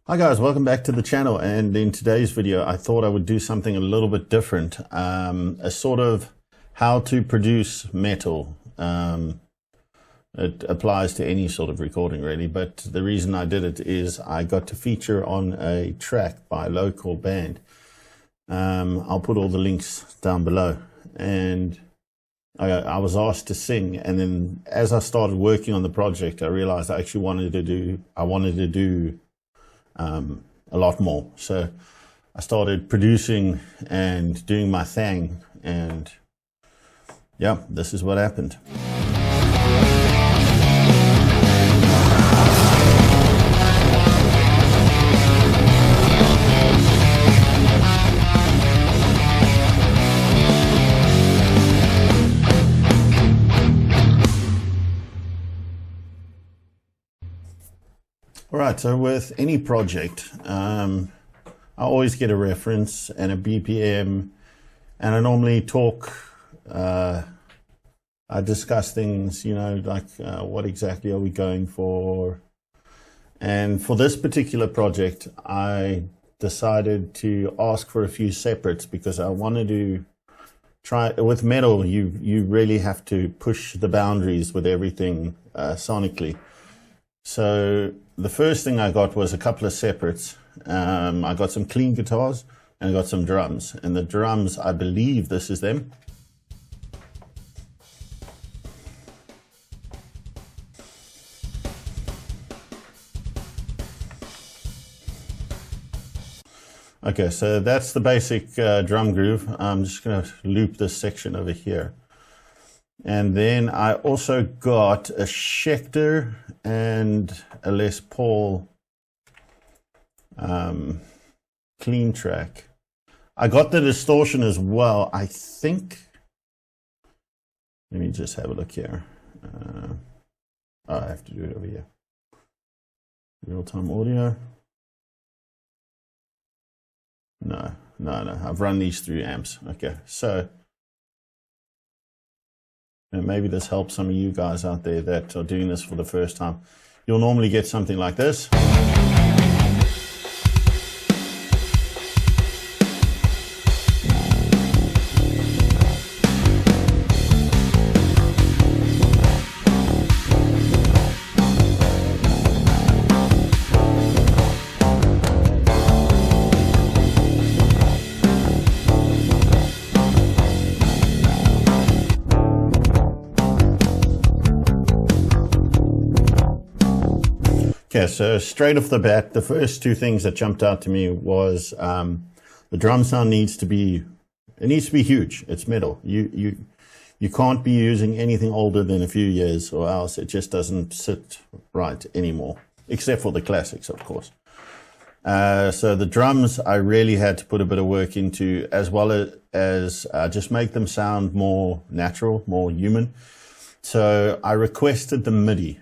Hi guys, welcome back to the channel, and in today's video I thought I would do something a little bit different, a sort of how to produce metal. It applies to any sort of recording really, but the reason I did it is I got to feature on a track by a local band. I'll put all the links down below, and I was asked to sing, and then as I started working on the project I realized I actually wanted to do a lot more. So I started producing and doing my thing, and yeah, this is what happened. Alright, so with any project, I always get a reference and a BPM, and I normally talk, I discuss things, you know, like what exactly are we going for. And for this particular project, I decided to ask for a few separates because I wanted to try, with metal, you really have to push the boundaries with everything sonically. So the first thing I got was a couple of separates. I got some clean guitars and I got some drums. And the drums, I believe this is them. Okay, so that's the basic drum groove. I'm just going to loop this section over here. And then I also got a Schecter and a Les Paul clean track. I got the distortion as well, I think. Let me just have a look here. I have to do it over here. Real-time audio. No. I've run these through amps. Okay, so and maybe this helps some of you guys out there that are doing this for the first time. You'll normally get something like this. Okay, so straight off the bat, the first two things that jumped out to me was the drum sound needs to be huge. It's metal. You can't be using anything older than a few years, or else it just doesn't sit right anymore, except for the classics, of course. So the drums, I really had to put a bit of work into, as well as just make them sound more natural, more human. So I requested the MIDI.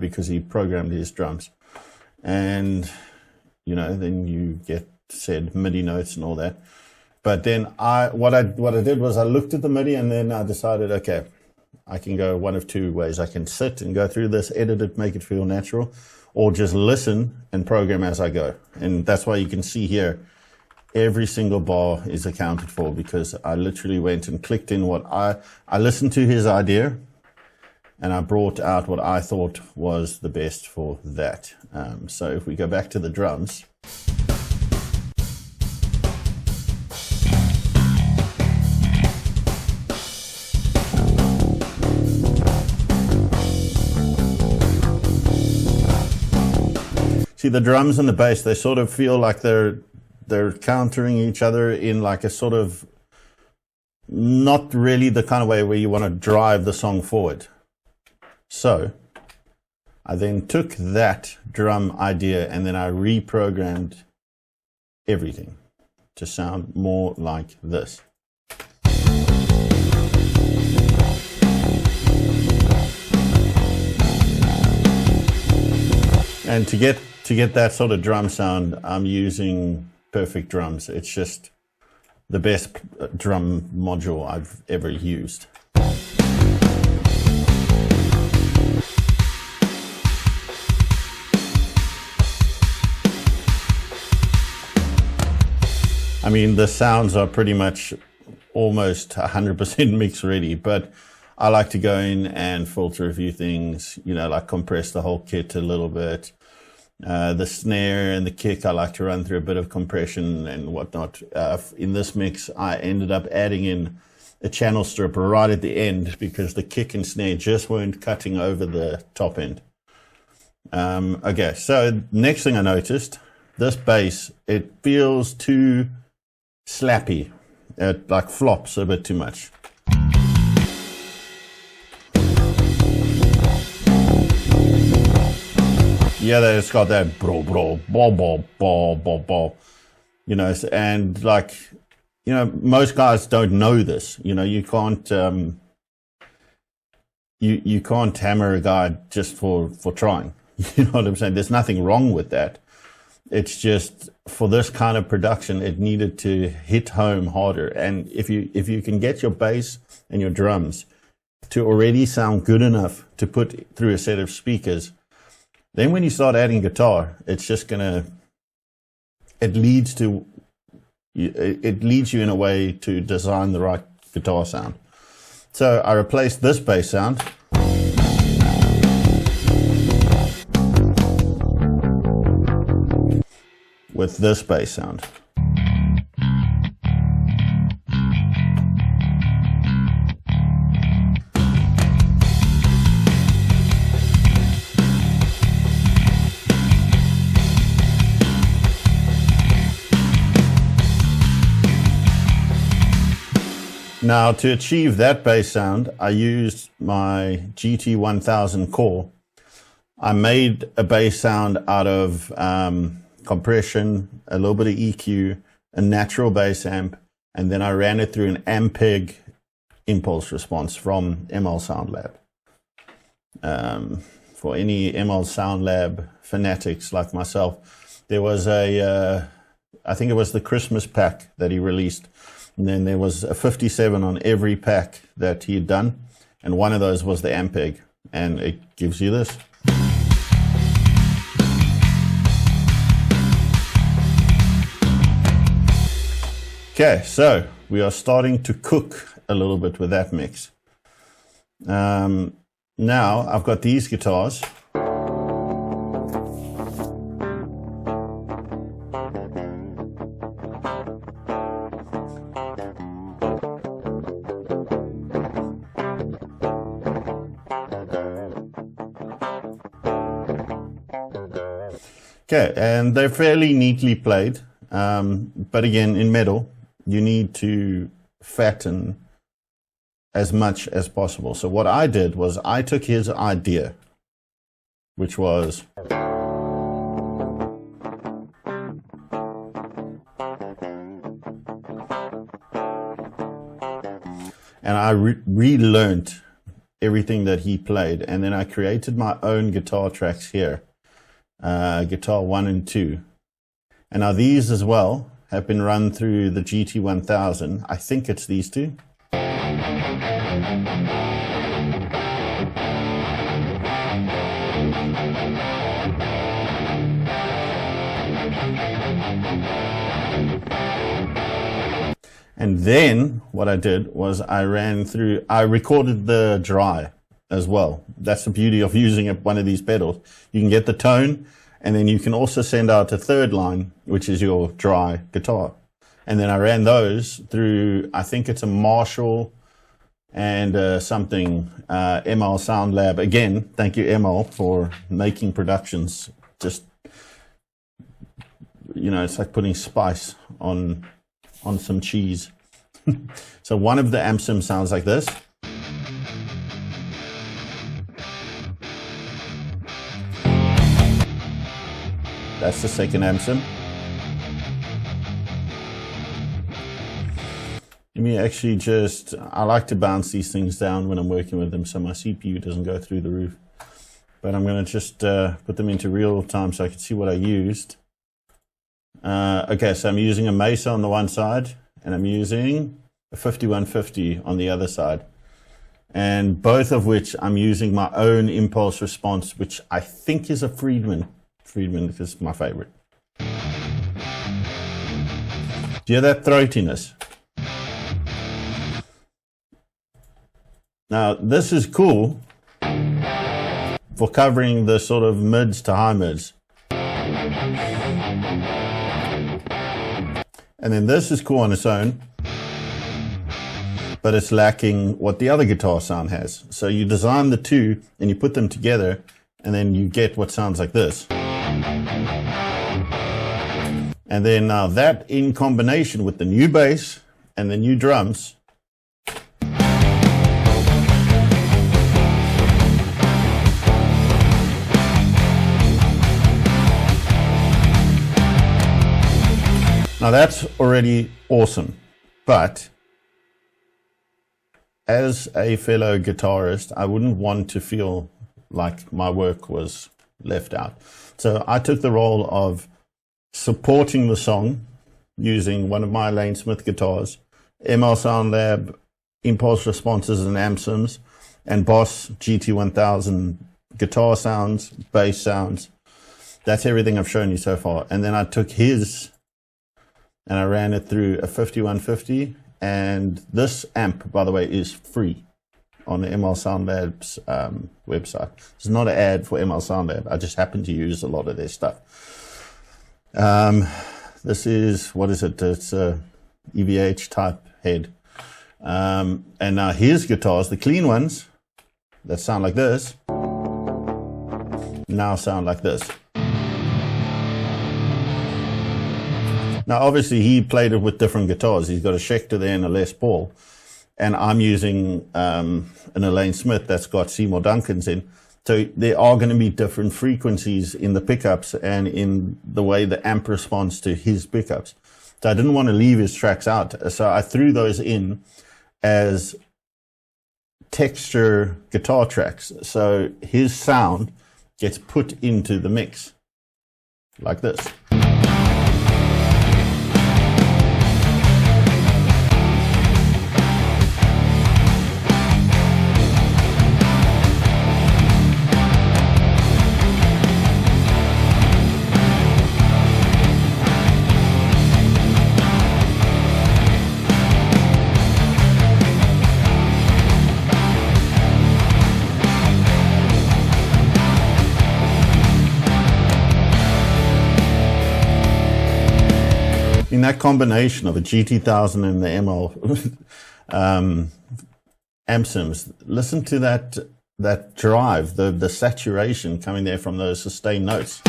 Because he programmed his drums, and you know, then you get said MIDI notes and all that. But then what I did was I looked at the MIDI, and then I decided, okay, I can go one of two ways. I can sit and go through this, edit it, make it feel natural, or just listen and program as I go. And that's why you can see here every single bar is accounted for, because I literally went and clicked in what I listened to his idea, and I brought out what I thought was the best for that. So if we go back to the drums. See, the drums and the bass, they sort of feel like they're countering each other in like a sort of, not really the kind of way where you want to drive the song forward. So I then took that drum idea and then I reprogrammed everything to sound more like this. And to get that sort of drum sound, I'm using Perfect Drums. It's just the best drum module I've ever used. I mean, the sounds are pretty much almost 100% mix ready, but I like to go in and filter a few things, you know, like compress the whole kit a little bit. The snare and the kick, I like to run through a bit of compression and whatnot. In this mix, I ended up adding in a channel strip right at the end because the kick and snare just weren't cutting over the top end. Okay, so next thing I noticed, this bass, it feels too slappy. It like flops a bit too much. Yeah, it's got that bro, bro, bo, bo, bo, bo, bo, you know, and like, you know, most guys don't know this. You know, you can't, you can't hammer a guy just for trying. You know what I'm saying? There's nothing wrong with that. It's just for this kind of production, it needed to hit home harder. And if you can get your bass and your drums to already sound good enough to put through a set of speakers, then when you start adding guitar, it's just gonna, it leads you in a way to design the right guitar sound. So I replaced this bass sound with this bass sound. Now, to achieve that bass sound, I used my GT1000 core. I made a bass sound out of compression, a little bit of EQ, a natural bass amp, and then I ran it through an Ampeg impulse response from ML Sound Lab. For any ML Sound Lab fanatics like myself, there was I think it was the Christmas pack that he released. And then there was a 57 on every pack that he had done. And one of those was the Ampeg. And it gives you this. Okay, so we are starting to cook a little bit with that mix. Now I've got these guitars. Okay, and they're fairly neatly played, but again, in metal, you need to fatten as much as possible. So what I did was I took his idea, which was and I relearned everything that he played, and then I created my own guitar tracks here. Guitar 1 and 2. And now these as well have been run through the GT1000. I think it's these two. And then what I did was I recorded the dry as well. That's the beauty of using one of these pedals. You can get the tone, and then you can also send out a third line, which is your dry guitar. And then I ran those through, I think it's a Marshall and something, ML Sound Lab. Again, thank you, ML, for making productions. Just, you know, it's like putting spice on some cheese. So one of the amp sims sounds like this. That's the second amp sim. Let me actually I like to bounce these things down when I'm working with them so my CPU doesn't go through the roof. But I'm going to just put them into real time so I can see what I used. Okay, so I'm using a Mesa on the one side, and I'm using a 5150 on the other side. And both of which I'm using my own impulse response, which I think is a Friedman. Friedman is my favorite. Do you hear that throatiness? Now, this is cool for covering the sort of mids to high mids. And then this is cool on its own, but it's lacking what the other guitar sound has. So you design the two and you put them together and then you get what sounds like this. And then now that in combination with the new bass and the new drums, now that's already awesome, but as a fellow guitarist, I wouldn't want to feel like my work was left out. So I took the role of supporting the song using one of my ALAIN Smith guitars, ML Sound Lab, impulse responses and amp sims, and Boss GT1000 guitar sounds, bass sounds. That's everything I've shown you so far. And then I took his and I ran it through a 5150, and this amp, by the way, is free on the ML Sound Lab's website. It's not an ad for ML Sound Lab. I just happen to use a lot of their stuff. This is, what is it? It's a EVH type head. And now his guitars, the clean ones that sound like this, now sound like this. Now, obviously, he played it with different guitars. He's got a Schecter there and a Les Paul. And I'm using an ALAIN Smith that's got Seymour Duncans in. So there are going to be different frequencies in the pickups and in the way the amp responds to his pickups. So I didn't want to leave his tracks out. So I threw those in as texture guitar tracks. So his sound gets put into the mix like this. In that combination of a GT1000 and the ML amp sims, listen to that drive, the saturation coming there from those sustained notes.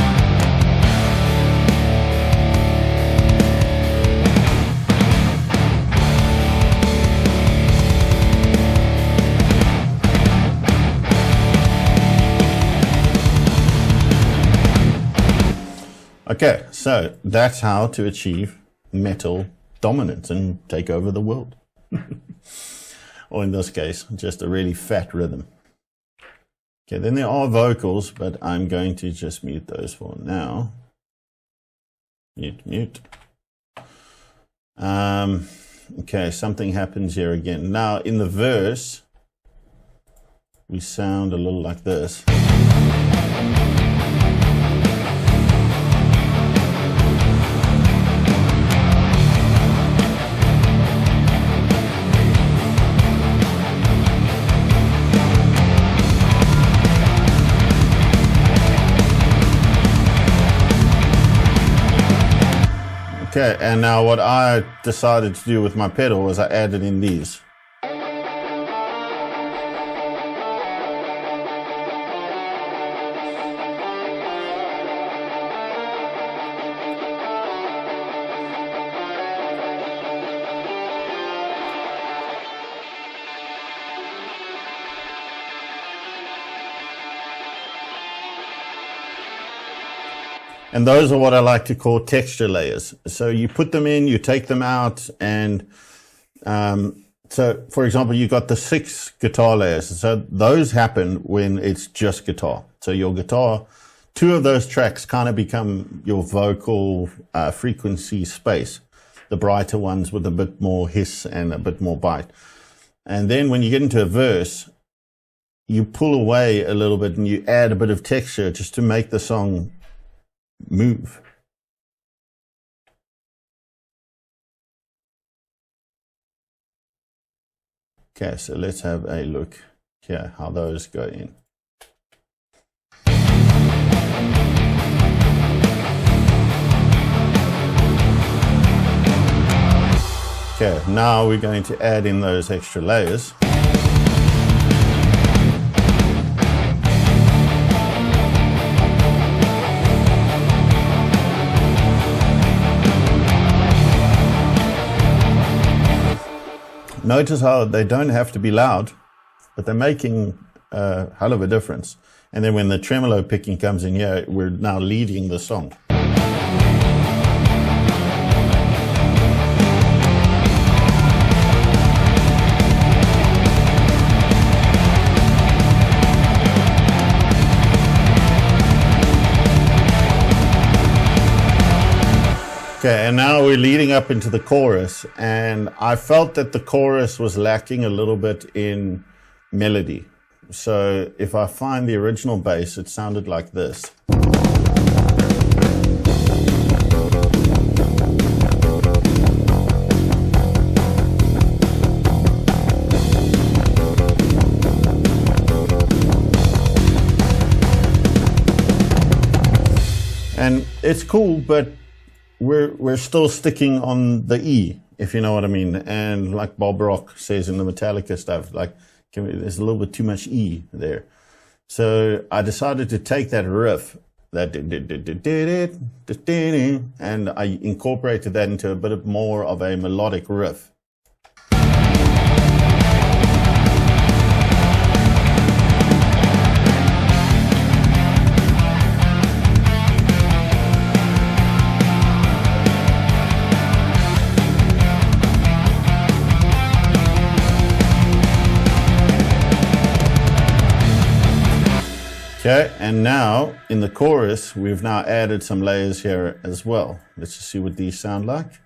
Okay, so that's how to achieve metal dominance and take over the world. Or in this case, just a really fat rhythm. Okay, then there are vocals, but I'm going to just mute those for now. Mute. Okay, something happens here again. Now, in the verse, we sound a little like this. Okay, and now what I decided to do with my pedal was I added in these. And those are what I like to call texture layers. So you put them in, you take them out, and so, for example, you got the 6 guitar layers. So those happen when it's just guitar. So your guitar, 2 of those tracks kind of become your vocal frequency space. The brighter ones with a bit more hiss and a bit more bite. And then when you get into a verse, you pull away a little bit and you add a bit of texture just to make the song move. Okay, so let's have a look here, how those go in. Okay, now we're going to add in those extra layers. Notice how they don't have to be loud, but they're making a hell of a difference. And then when the tremolo picking comes in here, we're now leading the song. Okay, and now we're leading up into the chorus, and I felt that the chorus was lacking a little bit in melody. So if I find the original bass, it sounded like this. And it's cool, but we're still sticking on the E, if you know what I mean. And like Bob Rock says in the Metallica stuff, like there's a little bit too much E there. So I decided to take that riff, that and I incorporated that into a bit more of a melodic riff. Okay, and now in the chorus, we've now added some layers here as well. Let's just see what these sound like.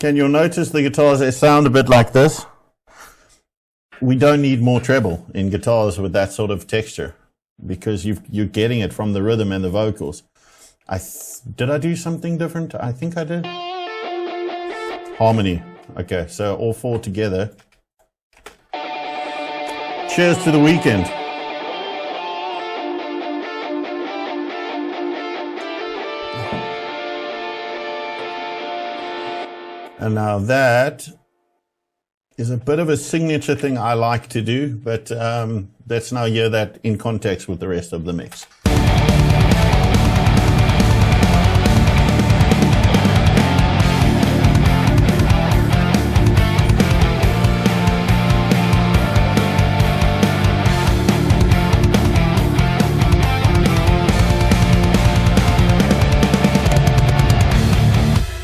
Can you notice the guitars, they sound a bit like this? We don't need more treble in guitars with that sort of texture because you're getting it from the rhythm and the vocals. Did I do something different? I think I did. Harmony. Okay, so all four together. Cheers to the weekend. And now that is a bit of a signature thing I like to do, but let's now hear that in context with the rest of the mix.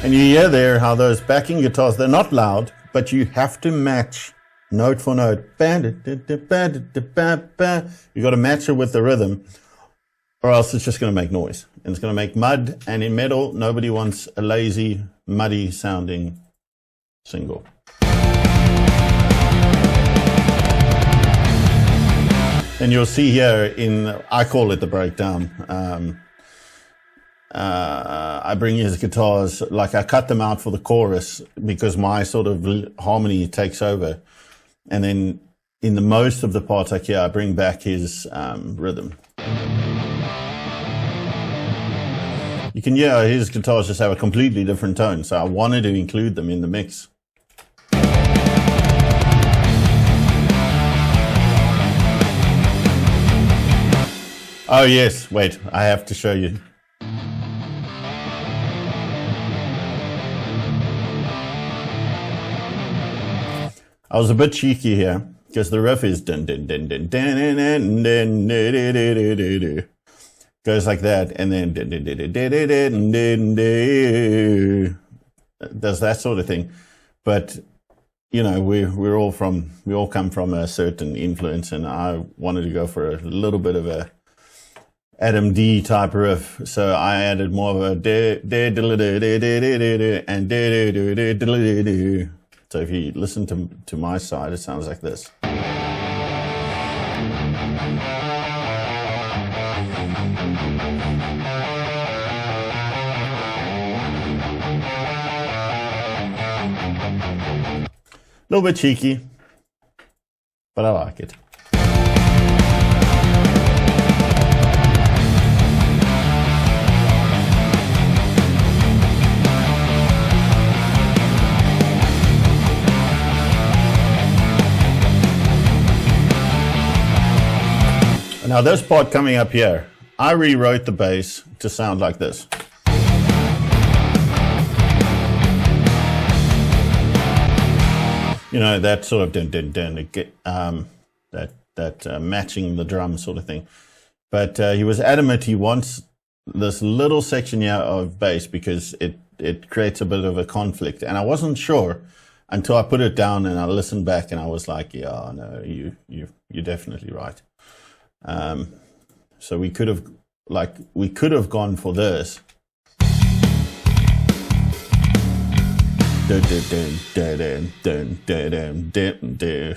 And you hear there how those backing guitars, they're not loud, but you have to match note for note. You got to match it with the rhythm, or else it's just going to make noise. And it's going to make mud. And in metal, nobody wants a lazy, muddy sounding single. And you'll see here I call it the breakdown. I bring his guitars, like I cut them out for the chorus because my sort of harmony takes over. And then in the most of the parts like here, I bring back his rhythm. You can hear his guitars just have a completely different tone. So I wanted to include them in the mix. Oh yes, wait, I have to show you. I was a bit cheeky here because the riff is dun dun dun dun dun dun dun dun dun dun, goes like that, and then dun dun dun dun dun dun dun, does that sort of thing. But you know, we all come from a certain influence, and I wanted to go for a little bit of a Adam D type riff, so I added more of a and So if you listen to my side, it sounds like this. A little bit cheeky, but I like it. Now this part coming up here, I rewrote the bass to sound like this. You know, that sort of dun dun dun, matching the drum sort of thing. But he was adamant he wants this little section here of bass because it creates a bit of a conflict. And I wasn't sure until I put it down and I listened back and I was like, yeah, no, you're definitely right. So we could have gone for this.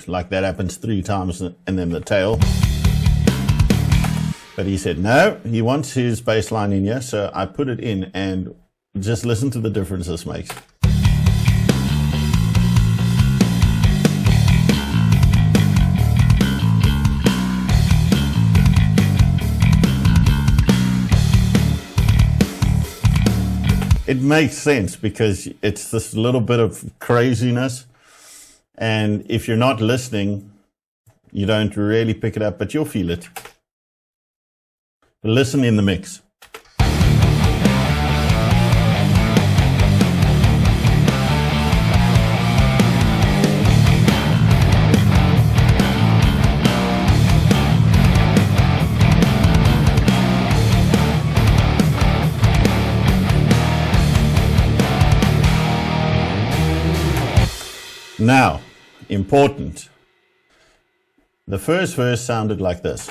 Like that happens 3 times and then the tail. But he said no, he wants his bass line in here, so I put it in and just listen to the difference this makes. It makes sense because it's this little bit of craziness, and if you're not listening, you don't really pick it up, but you'll feel it. But listen in the mix. Now, important. The first verse sounded like this.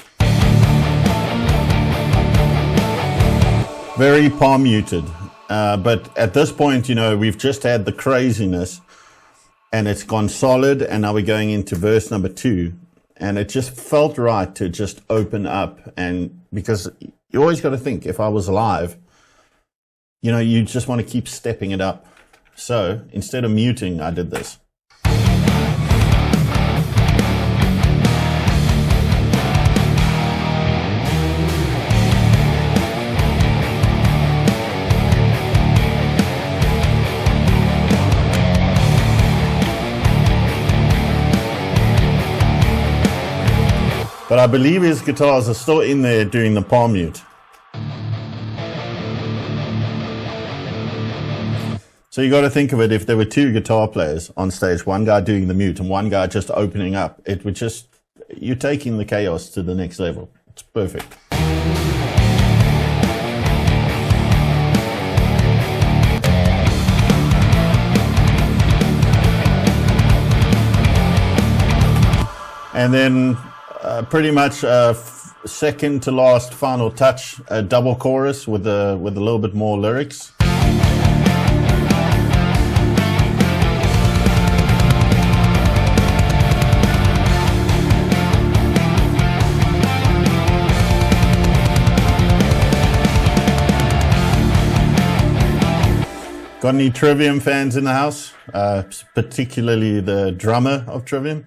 Very palm muted. But at this point, you know, we've just had the craziness and it's gone solid. And now we're going into verse number 2. And it just felt right to just open up. And because you always got to think, if I was live, you know, you just want to keep stepping it up. So instead of muting, I did this. But I believe his guitars are still in there doing the palm mute. So you got to think of it, if there were 2 guitar players on stage, one guy doing the mute and one guy just opening up, it would just, you're taking the chaos to the next level. It's perfect. And then pretty much second to last final touch, a double chorus with a little bit more lyrics. Got any Trivium fans in the house? Particularly the drummer of Trivium?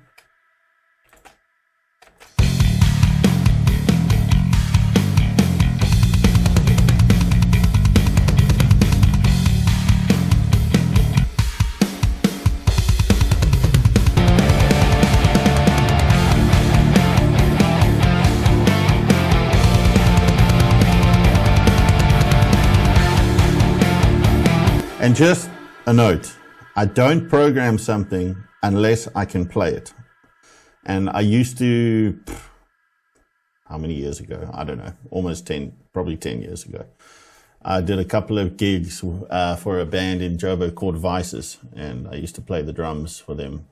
And just a note, I don't program something unless I can play it. And I used to, how many years ago? I don't know, almost 10, probably 10 years ago. I did a couple of gigs for a band in Joburg called Vices, and I used to play the drums for them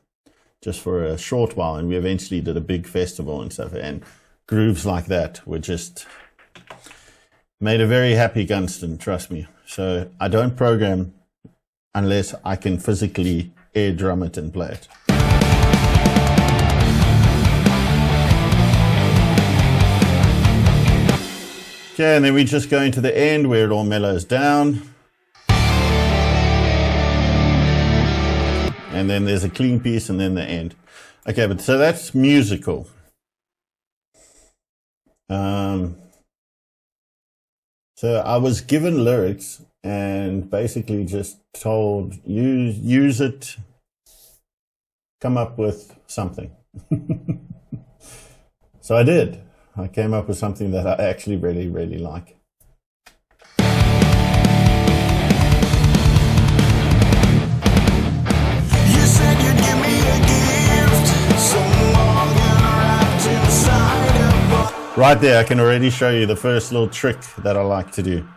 just for a short while, and we eventually did a big festival and stuff, and grooves like that were just made a very happy Gunston, trust me. So I don't program unless I can physically air drum it and play it. Okay, and then we just go into the end where it all mellows down. And then there's a clean piece and then the end. Okay, but so that's musical. So I was given lyrics and basically just told, use it, come up with something. So I did. I came up with something that I actually really, really like. You said you'd give me a gift, right there, I can already show you the first little trick that I like to do.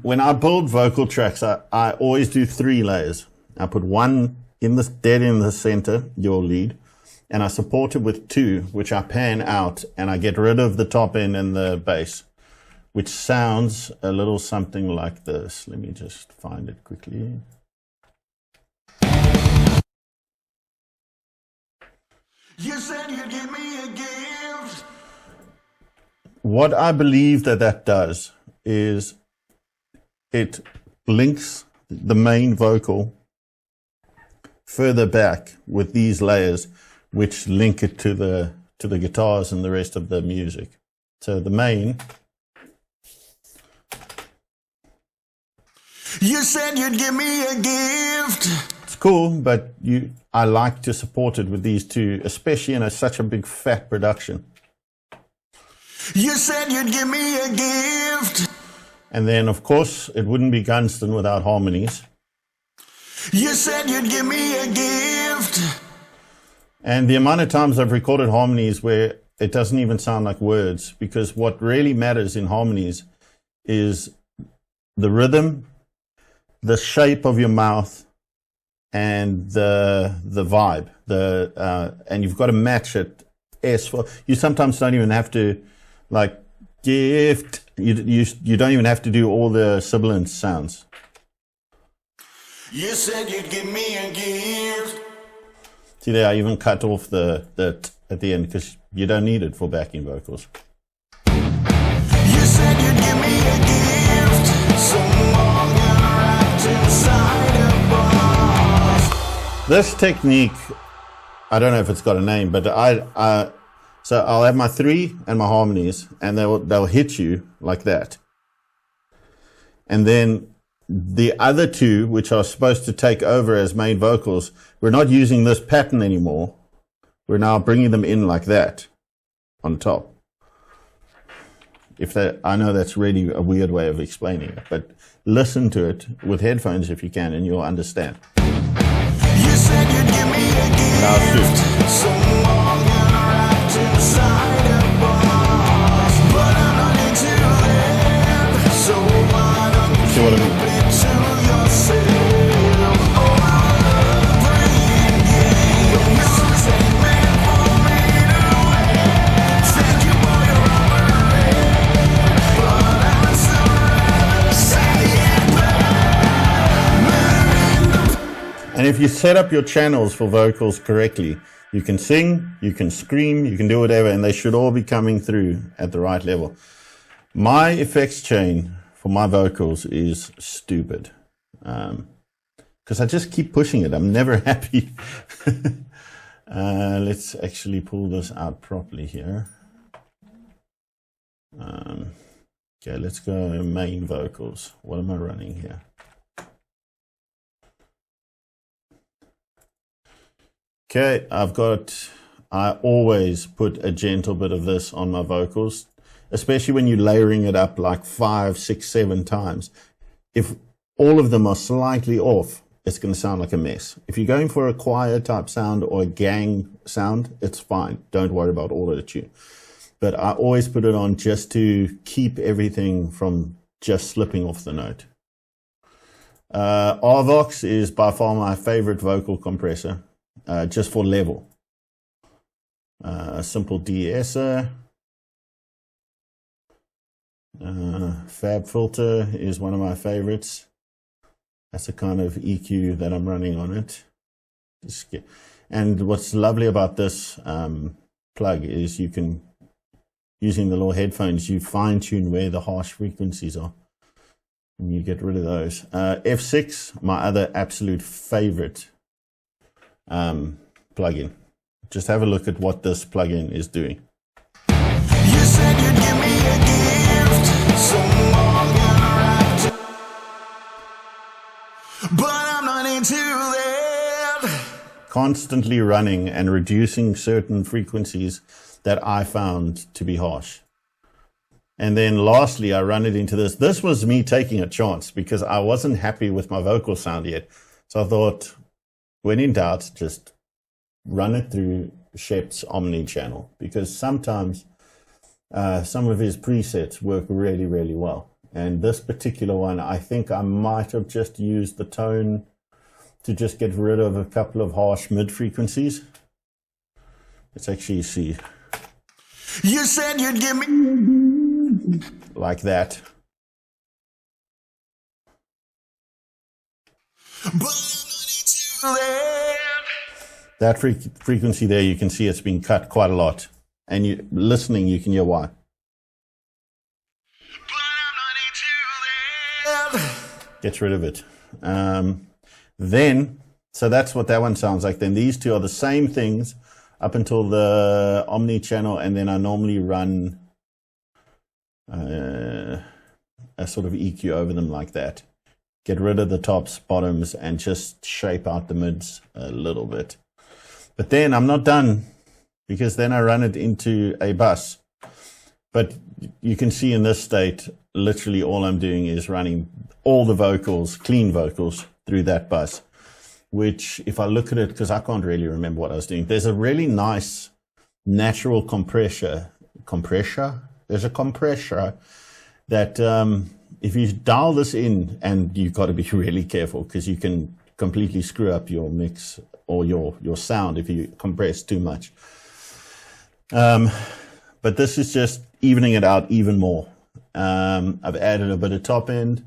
When I build vocal tracks, I always do 3 layers. I put one dead in the center, your lead, and I support it with 2, which I pan out, and I get rid of the top end and the bass, which sounds a little something like this. Let me just find it quickly. You said you'd give me a gift. What I believe that does is it links the main vocal further back with these layers, which link it to the guitars and the rest of the music. So the main. You said you'd give me a gift. It's cool, but I like to support it with these 2, especially in such a big fat production. You said you'd give me a gift. And then, of course, it wouldn't be Gunston without harmonies. You said you'd give me a gift. And the amount of times I've recorded harmonies where it doesn't even sound like words, because what really matters in harmonies is the rhythm, the shape of your mouth, and the vibe. And you've got to match it. You sometimes don't even have to, like, gift. You don't even have to do all the sibilant sounds. You said you'd give me a gift. See there, I even cut off the at the end because you don't need it for backing vocals. You said you'd give me a gift, wrapped inside a box. This technique, I don't know if it's got a name, but so I'll have my 3 and my harmonies, and they'll hit you like that. And then the other 2, which are supposed to take over as main vocals, we're not using this pattern anymore. We're now bringing them in like that on top. I know that's really a weird way of explaining it, but listen to it with headphones if you can, and you'll understand. You said you'd give me a gift. Now inside a box, but I'm not into it, so why don't you keep it to yourself? Oh, I love playing games. You're a statement for me to win. Thank you for your offering, but I'd still rather say it. And if you set up your channels for vocals correctly, you can sing, you can scream, you can do whatever, and they should all be coming through at the right level. My effects chain for my vocals is stupid. Because I just keep pushing it. I'm never happy. Let's actually pull this out properly here. Okay, let's go main vocals. What am I running here? Okay, I always put a gentle bit of this on my vocals, especially when you're layering it up like 5, 6, 7 times. If all of them are slightly off, it's going to sound like a mess. If you're going for a choir type sound or a gang sound, it's fine. Don't worry about auto-tune. But I always put it on just to keep everything from just slipping off the note. RVox is by far my favorite vocal compressor. Just for level. A simple de-esser. Fab Filter is one of my favorites. That's the kind of EQ that I'm running on it. And what's lovely about this plug is you can, using the little headphones, you fine tune where the harsh frequencies are. And you get rid of those. F6, my other absolute favorite plugin. Just have a look at what this plugin is doing. You said you'd give me a gift, but I'm not into that. Constantly running and reducing certain frequencies that I found to be harsh. And then lastly, I run it into this. This was me taking a chance because I wasn't happy with my vocal sound yet. So I thought, when in doubt, just run it through Shep's Omni channel, because sometimes some of his presets work really, really well. And this particular one, I think I might have just used the tone to just get rid of a couple of harsh mid frequencies. Let's actually see. You said you'd give me like that. That frequency there, you can see it's been cut quite a lot. And you listening, you can hear why. Gets rid of it. Then, so that's what that one sounds like. Then these two are the same things up until the Omni channel, and then I normally run a sort of EQ over them like that. Get rid of the tops, bottoms, and just shape out the mids a little bit. But then I'm not done, because then I run it into a bus. But you can see in this state, literally all I'm doing is running all the vocals, clean vocals, through that bus. Which, if I look at it, because I can't really remember what I was doing, there's a really nice natural compressor. There's a compressor that if you dial this in, and you've got to be really careful because you can completely screw up your mix or your sound if you compress too much. But this is just evening it out even more. I've added a bit of top end.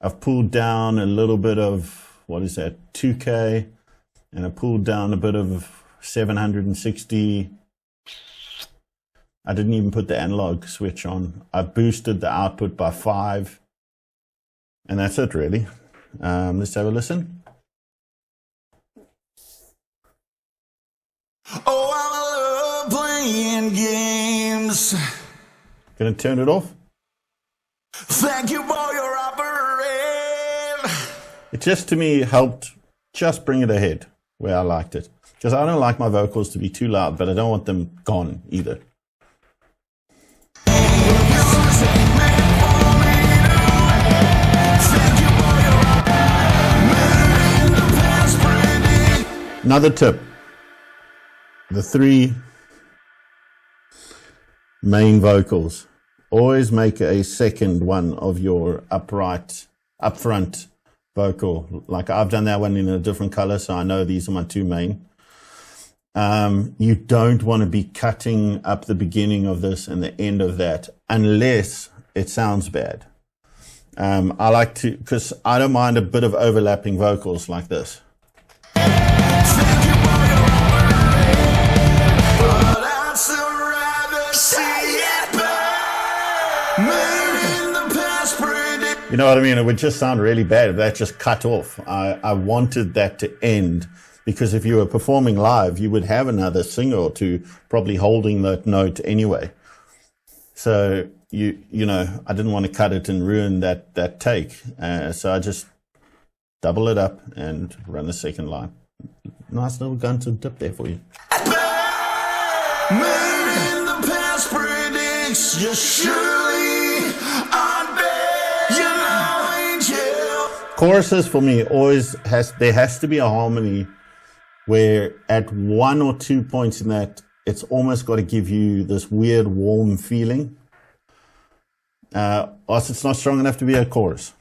I've pulled down a little bit of, what is that, 2K, and I pulled down a bit of 760. I didn't even put the analog switch on. I boosted the output by 5, and that's it really. Let's have a listen. Oh, I love playing games. Gonna turn it off. Thank you for your offering. It just, to me, helped just bring it ahead where I liked it. Because I don't like my vocals to be too loud, but I don't want them gone either. Another tip. The 3 main vocals. Always make a second one of your upfront vocal. Like I've done that one in a different color, so I know these are my 2 main. You don't want to be cutting up the beginning of this and the end of that unless it sounds bad. I like to, because I don't mind a bit of overlapping vocals like this. You know what I mean? It would just sound really bad if that just cut off. I wanted that to end, because if you were performing live, you would have another singer or two probably holding that note anyway. So, you know, I didn't want to cut it and ruin that take. So I just double it up and run the second line. Nice little Gunston tip there for you. In the past predicts you surely aren't there, you know, angel. Choruses for me there has to be a harmony where at 1 or 2 points in that, it's almost got to give you this weird warm feeling. Or else it's not strong enough to be a chorus.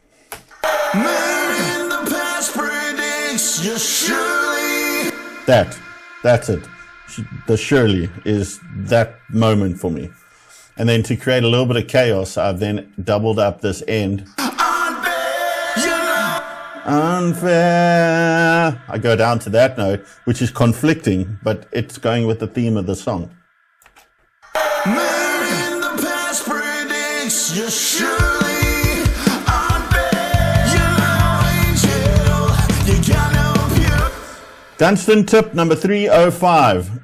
In the past predicts you surely. That's it. The surely is that moment for me. And then to create a little bit of chaos, I've then doubled up this end. Unfair. I go down to that note, which is conflicting, but it's going with the theme of the song. Man in the past predicts you surely unfair. You're no angel. You got no pure. Gunston tip number 305.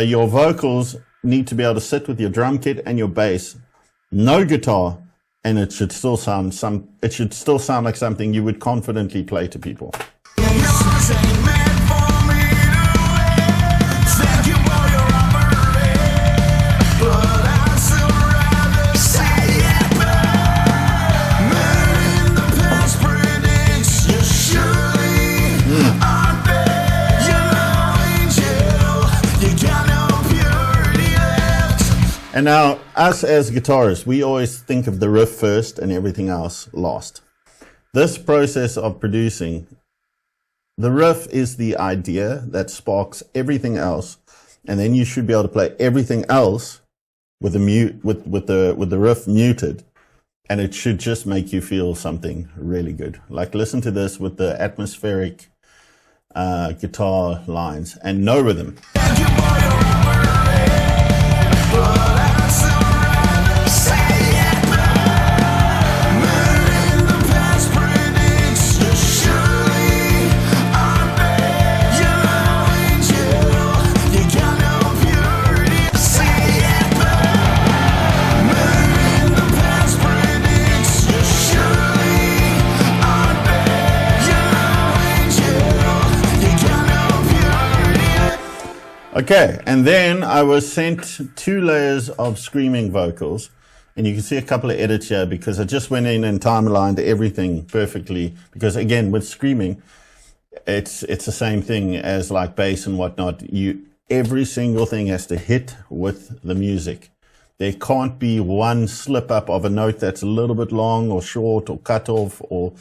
Your vocals need to be able to sit with your drum kit and your bass. No guitar. And it should still sound like something you would confidently play to people. And now, us as guitarists, we always think of the riff first and everything else last. This process of producing, the riff is the idea that sparks everything else, and then you should be able to play everything else with the riff muted, and it should just make you feel something really good. Like listen to this with the atmospheric guitar lines and no rhythm. Okay, and then I was sent 2 layers of screaming vocals, and you can see a couple of edits here because I just went in and timelined everything perfectly, because again, with screaming, it's the same thing as like bass and whatnot. Every single thing has to hit with the music. There can't be one slip up of a note that's a little bit long or short or cut off, or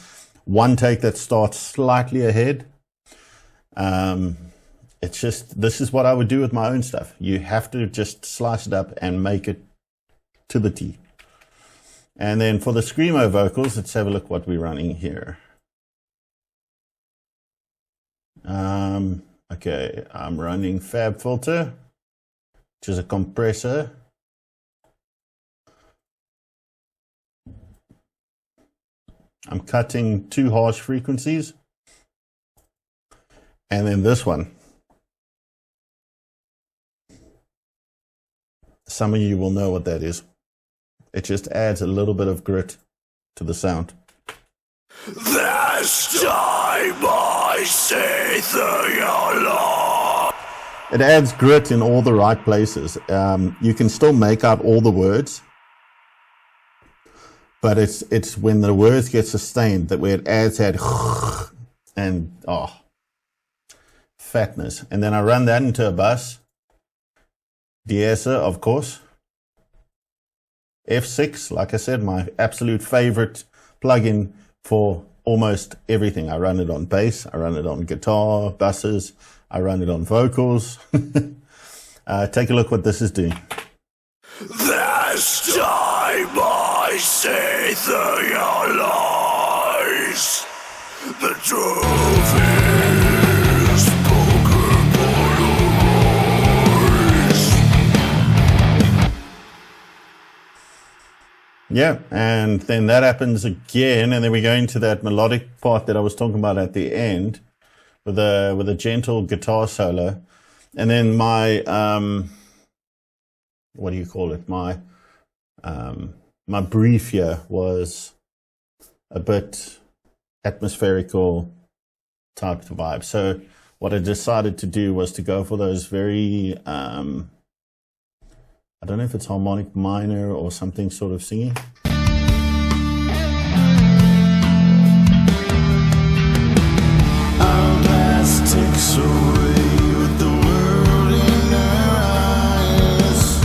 one take that starts slightly ahead. It's just, this is what I would do with my own stuff. You have to just slice it up and make it to the T. And then for the Screamo vocals, let's have a look what we're running here. Okay, I'm running Fab Filter, which is a compressor. I'm cutting 2 harsh frequencies. And then this one. Some of you will know what that is. It just adds a little bit of grit to the sound. This time I say your Lord. It adds grit in all the right places. You can still make out all the words, but it's when the words get sustained that where it adds that and fatness. And then I run that into a bus. De-esser, of course. F6, like I said, my absolute favorite plugin for almost everything. I run it on bass, I run it on guitar, buses, I run it on vocals. Take a look what this is doing. This time I say through your lies, the truth is spoken by your eyes. Yeah, and then that happens again, and then we go into that melodic part that I was talking about at the end with a gentle guitar solo. And then my what do you call it? My brief here was a bit atmospherical type of vibe. So what I decided to do was to go for those very I don't know if it's harmonic minor or something sort of singing. Our past takes away with the world in our eyes.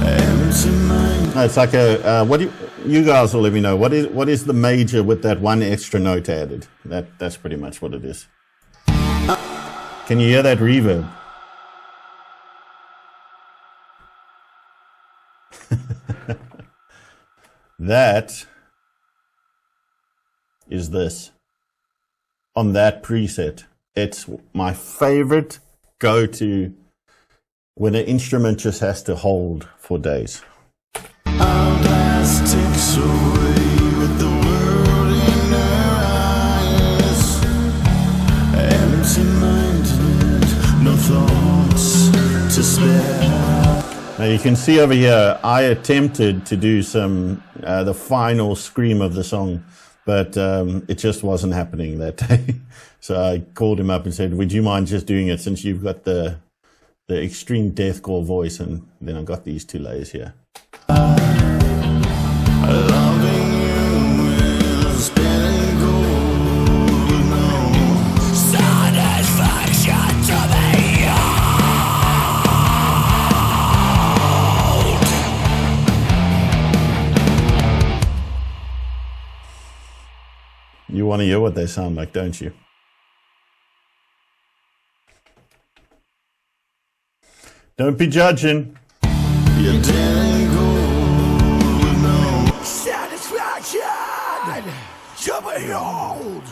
Empty mind. It's like a what do you guys will let me know what is the major with that one extra note added? That's pretty much what it is. Can you hear that reverb? that is this on that preset. It's my favorite go-to when an instrument just has to hold for days. Our glass takes away with the world in our eyes. Empty-minded, no thoughts to spare. Now you can see over here, I attempted to do some, the final scream of the song, but it just wasn't happening that day. So I called him up and said, would you mind just doing it since you've got the extreme deathcore voice? And then I got these two layers here. Loving you is spinning gold with no satisfaction to the old. You want to hear what they sound like, don't you? Don't be judging. You're dead gold with no satisfaction to behold.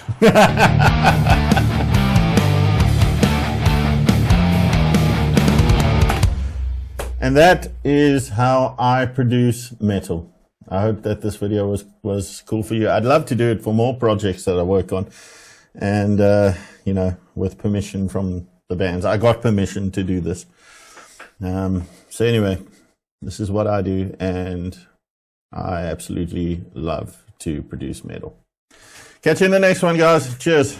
And that is how I produce metal. I hope that this video was cool for you. I'd love to do it for more projects that I work on. And, you know, with permission from the bands. I got permission to do this. So anyway, this is what I do, and I absolutely love to produce metal. Catch you in the next one, guys. Cheers.